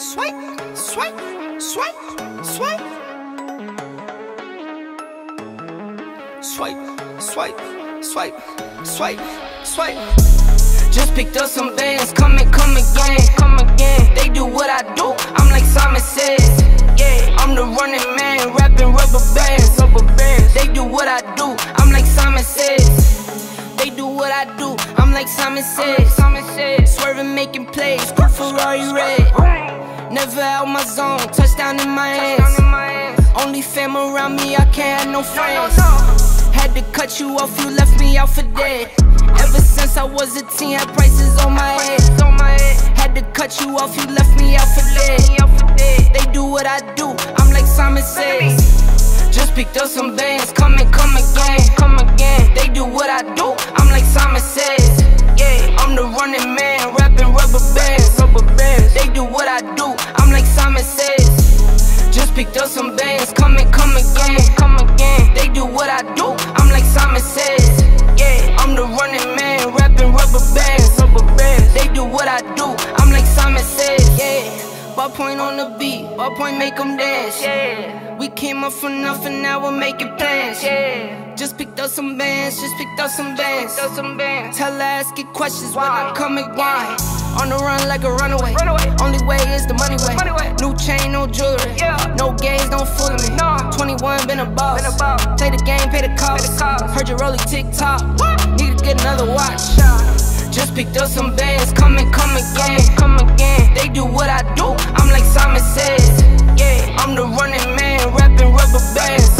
Swipe, swipe, swipe, swipe. Swipe, swipe, swipe, swipe, swipe. Just picked up some bands, come again. They do what I do, I'm like Simon says. Yeah, I'm the running man, rapping rubber bands. They do what I do, I'm like Simon says. They do what I do, I'm like Simon says. Swerving, making plays, cool Ferrari red. Never out my zone, touchdown in my hands. Only fam around me, I can't have no friends. Had to cut you off, you left me out for dead. Ever since I was a teen, had prices on my head. Had to cut you off, you left me out for dead. They do what I do, I'm like Simon says. Just picked up some bands, come again. They do what I do, I'm like Simon says. Yeah, I'm the running man, rapping rubber bands. They do what I do, I'm like Simon says. Just picked up some bands, come again. They do what I do, I'm like Simon says. Yeah, I'm the running man, rapping rubber bands. They do what I do, I'm like Simon says. Yeah, ballpoint on the beat, ballpoint make them dance. Yeah, we came up from nothing, now we're making plans. Yeah, just picked up some bands, Tell her ask it questions when I come again. On the run like a runaway. Only way is the money way. New chain, no jewelry. No games, don't fool me. 21, been a boss. Play the game, pay the cost. Heard you rolling TikTok. Need to get another watch. Just picked up some bands, come again. They do what I do, I'm like Simon says. Yeah, I'm the running man, rapping rubber bands.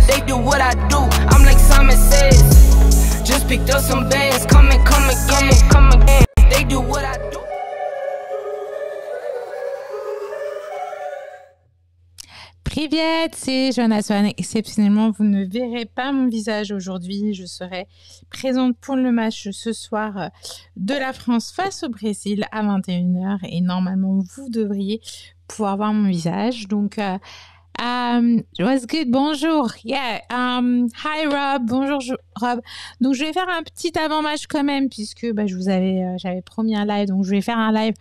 They do what I do, I'm like Simon says. Just picked up some bands, come again. They do what I do. Privet, c'est Johanna Swan. Exceptionnellement, vous ne verrez pas mon visage aujourd'hui. Je serai présente pour le match ce soir de la France face au Brésil à 21h. Et normalement, vous devriez pouvoir voir mon visage. Donc, what's good? Bonjour. Yeah. Hi Rob. Bonjour Rob. Donc je vais faire un petit avant-match quand même puisque j'avais promis un live. Donc je vais faire un live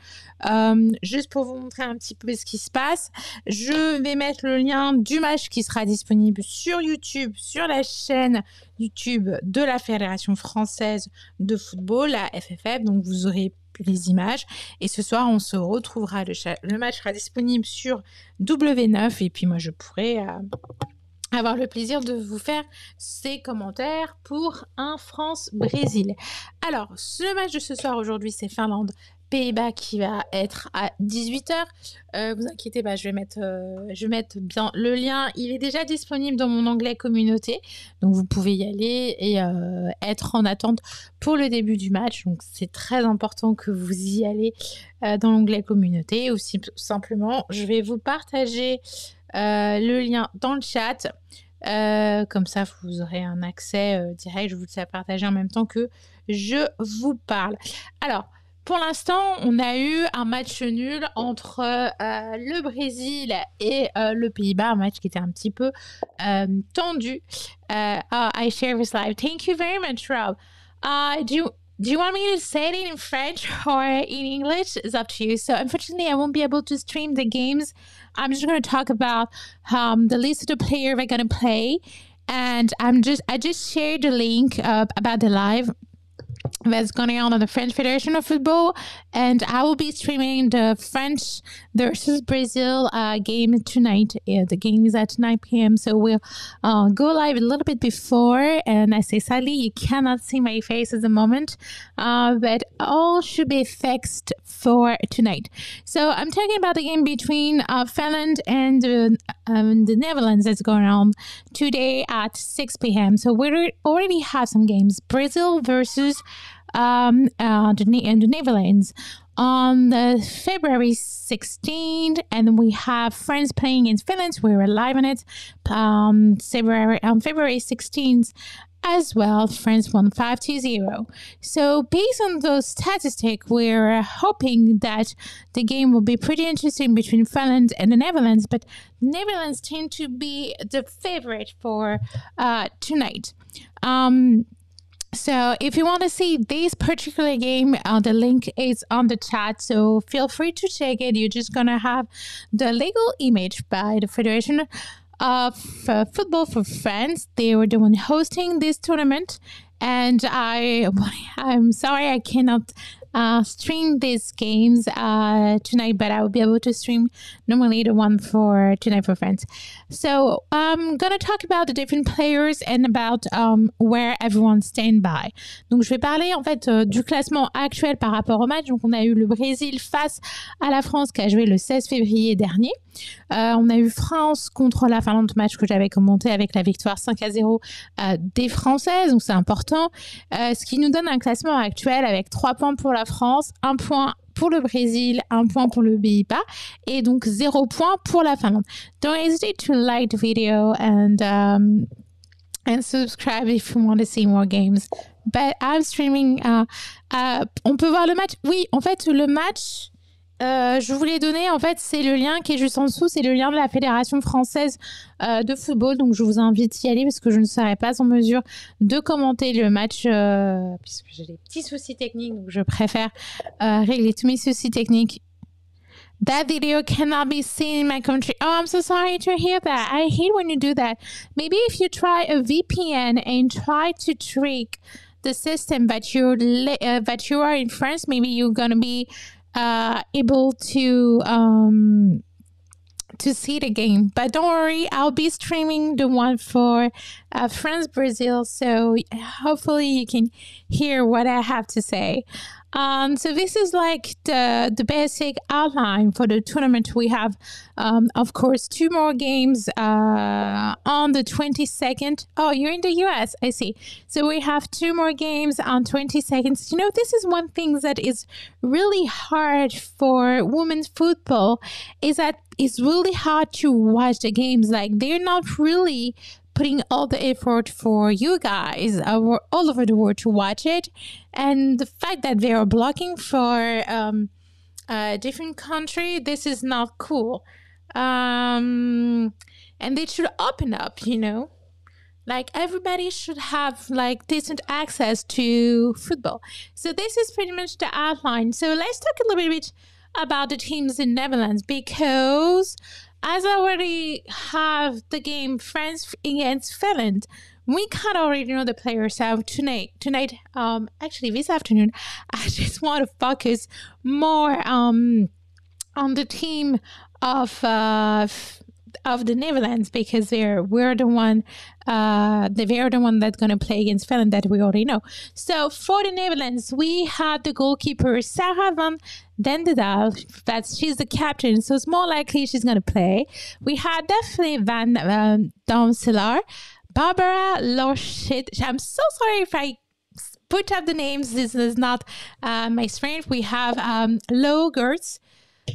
juste pour vous montrer un petit peu ce qui se passe. Je vais mettre le lien du match qui sera disponible sur YouTube, sur la chaîne YouTube de la Fédération française de football, la FFF. Donc vous aurez les images et ce soir on se retrouvera, le match sera disponible sur W9 et puis moi je pourrai avoir le plaisir de vous faire ces commentaires pour un France-Brésil. Alors le match de ce soir aujourd'hui c'est Finlande Pays-Bas qui va être à 18h. Vous inquiétez pas, je vais mettre bien le lien. Il est déjà disponible dans mon onglet communauté. Donc, vous pouvez y aller et être en attente pour le début du match. Donc, c'est très important que vous y allez dans l'onglet communauté. Ou simplement, je vais vous partager le lien dans le chat. Comme ça, vous aurez un accès direct. Je vous le partager en même temps que je vous parle. Alors, pour l'instant, on a eu un match nul entre le Brésil et le Pays-Bas, un match qui était un petit peu tendu. I share this live. Thank you very much, Rob. Do you want me to say it in French or in English? It's up to you. So unfortunately, I won't be able to stream the games. I'm just going to talk about the list of the players we're going to play. And I just shared the link about the live that's going on the French Federation of Football, and I will be streaming the French versus Brazil game tonight. The game is at 9 p.m. So we'll go live a little bit before, and I say sadly you cannot see my face at the moment, but all should be fixed for tonight. So I'm talking about the game between Finland and the Netherlands that's going on today at 6 p.m. So we already have some games. Brazil versus the Netherlands on the February 16th, and we have France playing in Finland. We're live on it on February 16th as well. France won 5-0. So based on those statistics, we're hoping that the game will be pretty interesting between Finland and the Netherlands, but the Netherlands tend to be the favorite for tonight. So if you want to see this particular game, the link is on the chat. So feel free to check it. You're just going to have the legal image by the Federation of Football for France. They were the one hosting this tournament. And I'm sorry I cannot stream these games tonight, but I will be able to stream normally the one for Tonight for France. So I'm going to talk about the different players and about where everyone stand by. Donc je vais parler en fait du classement actuel par rapport au match. Donc on a eu le Brésil face à la France qui a joué le 16 février dernier. On a eu France contre la Finlande, match que j'avais commenté avec la victoire 5-0 des Françaises, donc c'est important. Ce qui nous donne un classement actuel avec 3 points pour la France, 1 point pour le Brésil, 1 point pour le Pays-Bas et donc 0 point pour la Finlande. Don't hesitate to like the video and subscribe if you want to see more games. But I'm streaming. On peut voir le match. Oui, en fait, le match... je vous l'ai donné, en fait, c'est le lien qui est juste en dessous, c'est le lien de la Fédération française de football, donc je vous invite à y aller parce que je ne serai pas en mesure de commenter le match puisque j'ai des petits soucis techniques, donc je préfère régler tous mes soucis techniques. That video cannot be seen in my country. Oh, I'm so sorry to hear that. I hate when you do that. Maybe if you try a VPN and try to trick the system that you are in France, maybe you're gonna be able to see the game. But don't worry, I'll be streaming the one for France Brazil, so hopefully you can hear what I have to say. So this is like the basic outline for the tournament. We have, of course, 2 more games on the 22nd. Oh, you're in the US, I see. So we have 2 more games on 22nd. You know, this is one thing that is really hard for women's football, is that it's really hard to watch the games. Like, they're not really putting all the effort for you guys all over the world to watch it. And the fact that they are blocking for a different country, this is not cool. And they should open up, you know. Like, everybody should have like decent access to football. So this is pretty much the outline. So let's talk a little bit about the teams in Netherlands, because as I already have the game France against Finland, we kind of already know the players. So tonight, actually this afternoon, I just want to focus more on the team of the Netherlands, because we're the one that's going to play against Finland, that we already know. So for the Netherlands, we had the goalkeeper Sarah van den Daal. She's the captain, so it's more likely she's going to play. We had definitely Van Damselaar, Barbara Loschit. I'm so sorry if I put up the names. This is not my strength. We have Lo Gertz.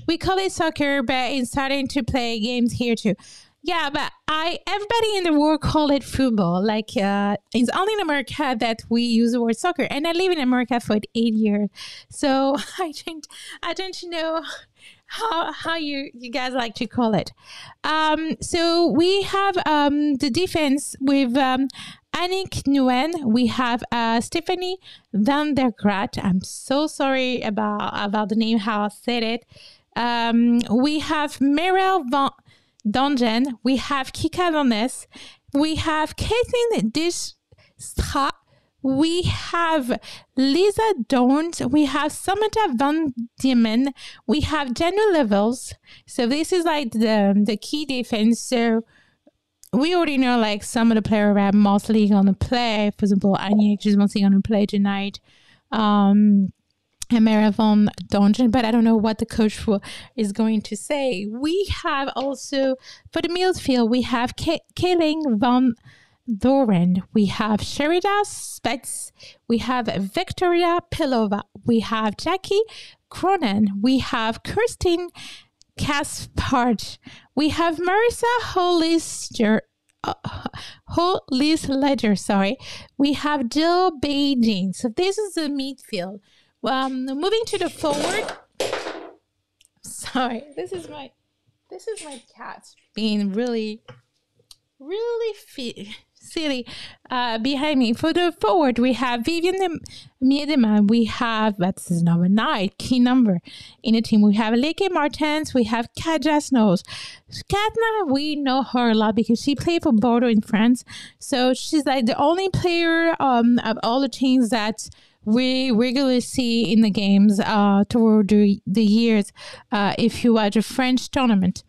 We call it soccer, but it's starting to play games here too. Yeah, but everybody in the world call it football. Like, it's only in America that we use the word soccer, and I live in America for 8 years, so I don't know how you guys like to call it. So we have the defense with Annick Nguyen. We have Stephanie van der Graat. I'm so sorry about the name, how I said it. We have Merel van Dongen. We have Kika Vannes. We have Caitlin Distra. We have Lisa Dorns. We have Samantha van Diemen. We have Jenna Levels. So this is like the key defense. So we already know like some of the players are mostly going to play. For example, Annick is mostly going to play tonight. Mara van Dongen, but I don't know what the coach is going to say. We have also, for the midfield, we have Kayling van Doren. We have Sherida Spets. We have Victoria Pilova. We have Jackie Cronin. We have Kirsten Kaspard. We have Marissa Hollis-Ledger, sorry. We have Jill Beijing. So this is the midfield. Moving to the forward. Sorry, this is my cat being really silly behind me. For the forward, we have Viviane Miedema. We have, that's number 9, key number in the team. We have Leke Martens. We have Katja Snows. Katna, we know her a lot because she played for Bordeaux in France. So she's like the only player of all the teams that we regularly see in the games toward the years if you watch a French tournament.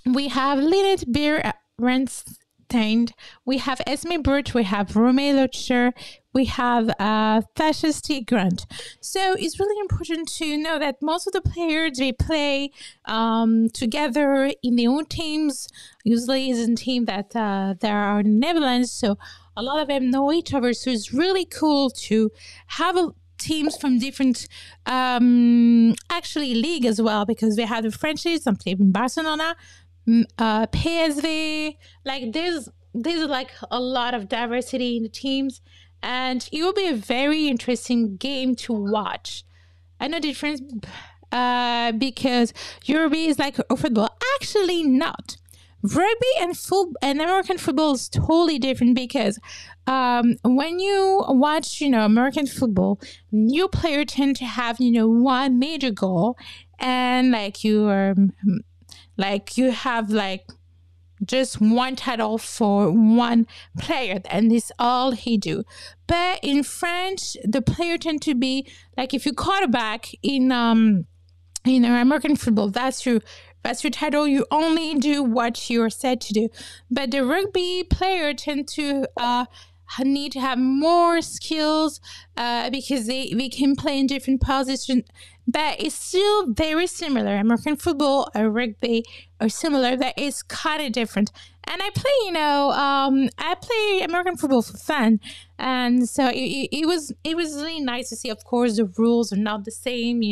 We have Lynette Beer-Renstein, we have Esme Birch, we have Romeo Locher, we have Thasha Grant. So it's really important to know that most of the players, they play together in their own teams. Usually it's a team that there are in the Netherlands, so a lot of them know each other. So it's really cool to have teams from different actually league as well, because we have the French league, some play in Barcelona, PSV, like there's like a lot of diversity in the teams, and it will be a very interesting game to watch. I know the difference because Europe is like football. Actually not. Rugby and American football is totally different, because when you watch, American football, new players tend to have, one major goal, and like you have like just one title for one player, and this all he do. But in French, the player tend to be like, if you quarterback in American football, that's your title. You only do what you're said to do. But the rugby player tend to need to have more skills because they can play in different positions. But it's still very similar. American football and rugby are similar. That is kind of different. And I play American football for fun, and so it was really nice to see. Of course, the rules are not the same,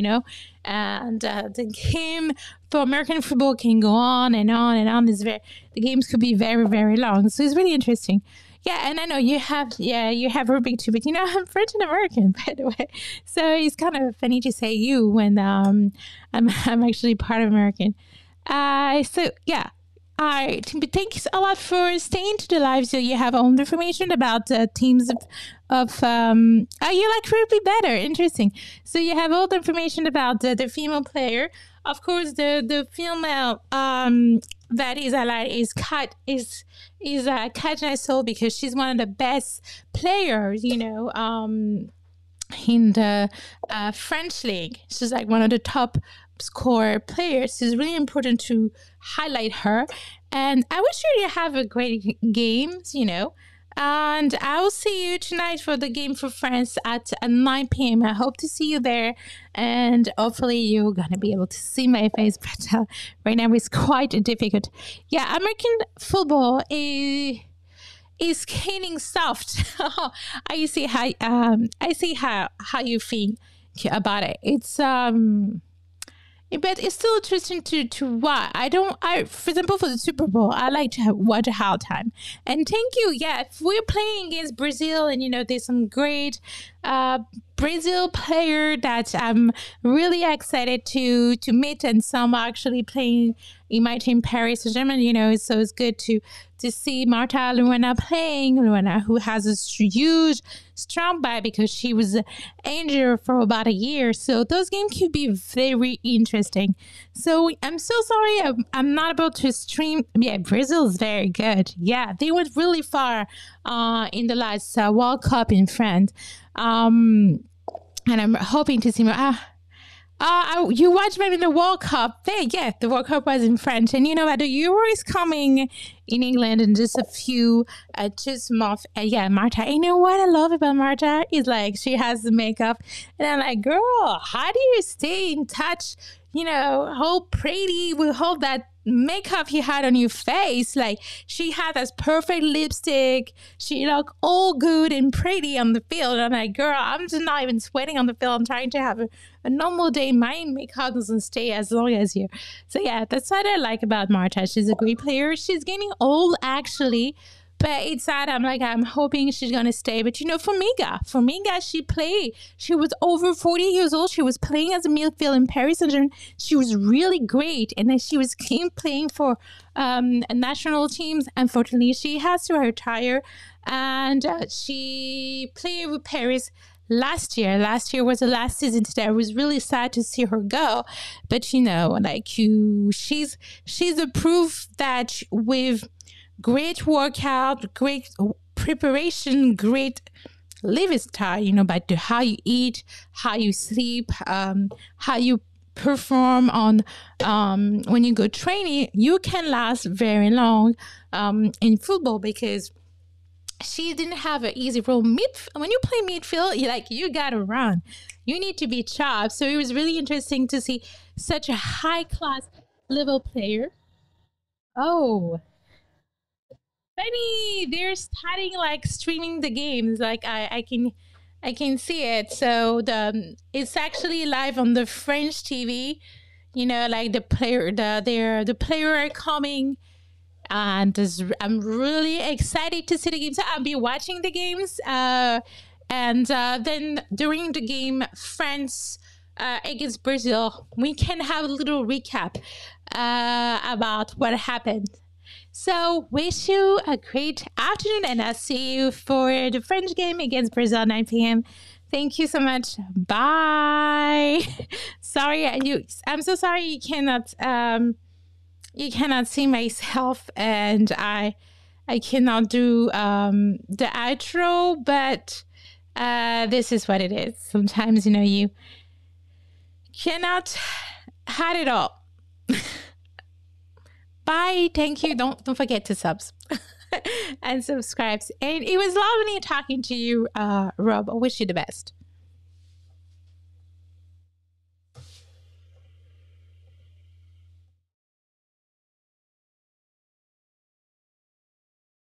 and the game for American football can go on and on and on. The games could be very, very long, so it's really interesting. Yeah, and I know you have rugby too, but I'm French and American, by the way, so it's kind of funny to say you when I'm actually part of American. So yeah. Thanks a lot for staying to the live, so you have all the information about teams of you like rugby better. Interesting. So you have all the information about the female player. Of course, the female that is allied is Katja Soul, because she's one of the best players, in the French league. She's like one of the top score players. It's really important to highlight her, and I wish you to have a great games, and I will see you tonight for the game for France at 9 p.m. I hope to see you there, and hopefully you're gonna be able to see my face, but right now it's quite difficult. Yeah, American football is getting soft. I see how you feel about it. It's but it's still interesting to watch. For example, for the Super Bowl, I like to watch a halftime. And thank you. Yeah, if we're playing against Brazil, and there's some great Brazil player that I'm really excited to meet, and some are actually playing in my team, Paris Saint Germain. So it's good to see Marta Luana playing. Luana, who has a huge, strong back because she was injured for about a year. So those games could be very interesting. So I'm so sorry I'm not able to stream. Yeah, Brazil is very good. Yeah, they went really far in the last World Cup in France. And I'm hoping to see more. You watched maybe the World Cup. Yeah, the World Cup was in French, and the Euro is coming in England in just a few months. And yeah, Marta. You know what I love about Marta is like she has the makeup, and I'm like, girl, how do you stay in touch? How pretty with all that makeup you had on your face. Like, she had this perfect lipstick. She looked all good and pretty on the field. I'm like, girl, I'm just not even sweating on the field. I'm trying to have a normal day. My makeup doesn't stay as long as you. So yeah, that's what I like about Marta. She's a great player. She's getting old, actually, But it's sad. I'm hoping she's going to stay. But, you know, Formiga, she was over 40 years old. She was playing as a midfield in Paris Saint Germain. She was really great. And then she was playing for national teams. Unfortunately, she has to retire. And she played with Paris last year. Last year was the last season today. I was really sad to see her go. But, you know, like she's a proof that with great workout, great preparation, great lifestyle, you know, by how you eat, how you sleep, how you perform on when you go training, you can last very long in football, because she didn't have an easy role. When you play midfield, you gotta run. You need to be sharp. So it was really interesting to see such a high class level player. Oh, funny! They're starting streaming the games. I can see it. So it's actually live on the French TV. You know, like the player are coming. And I'm really excited to see the games. So I'll be watching the games. And then during the game, France against Brazil, we can have a little recap about what happened. So wish you a great afternoon, and I'll see you for the French game against Brazil, 9 p.m. Thank you so much. Bye. Sorry, I'm so sorry you cannot see myself, and I cannot do the outro, but this is what it is. Sometimes, you know, you cannot hide it all. Bye. Thank you. Don't forget to and subscribe. And it was lovely talking to you, Rob. I wish you the best.